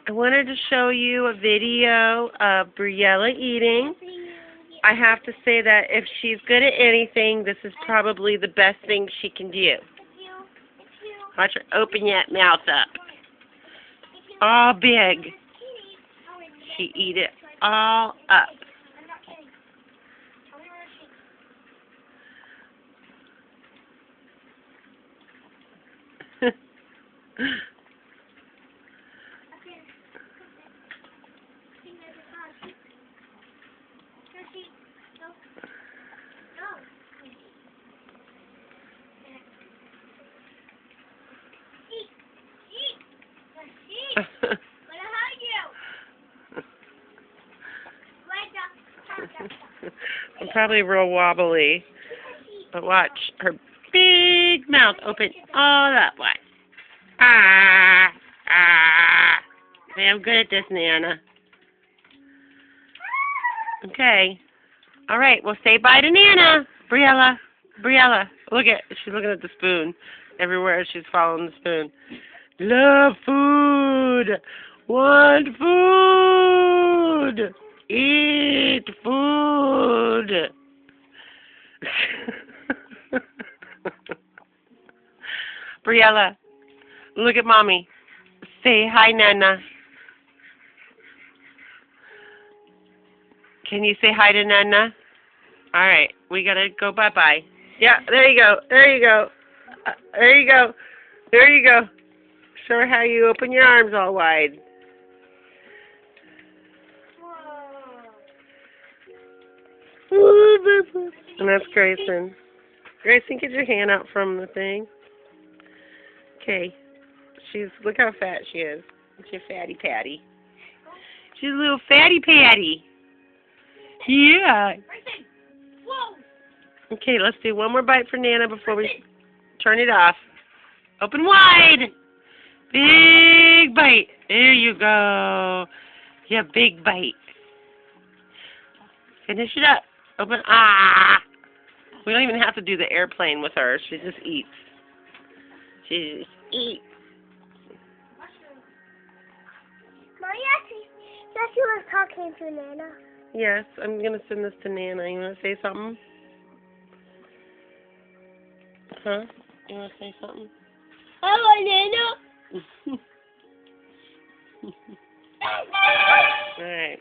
I wanted to show you a video of Briella eating. I have to say that if she's good at anything, this is probably the best thing she can do. Watch her open that mouth up. All big. She eat it all up. I'm probably real wobbly, but watch her big mouth open all that way. Ah, ah. Okay, I'm good at this, Nana. Okay. All right, well, say bye to Nana. Briella. Briella. Look at, she's looking at the spoon. Everywhere she's following the spoon. Love food. Want food. Eat food. Briella, look at Mommy. Say hi, Nana. Can you say hi to Nana? All right, we gotta go bye-bye. Yeah, there you go. There you go. There you go. There you go. Show her how you open your arms all wide. And that's Grayson. Grayson, get your hand out from the thing. Okay. Look how fat she is. She's a fatty patty. She's a little fatty patty. Yeah. Okay, let's do one more bite for Nana before we turn it off. Open wide. Big bite. There you go. Yeah, big bite. Finish it up. Open. Ah. We don't even have to do the airplane with her. She just eats. She just eats. Jessie was talking to Nana. Yes, I'm going to send this to Nana. You want to say something? Huh? You want to say something? Hello, Nana. All right.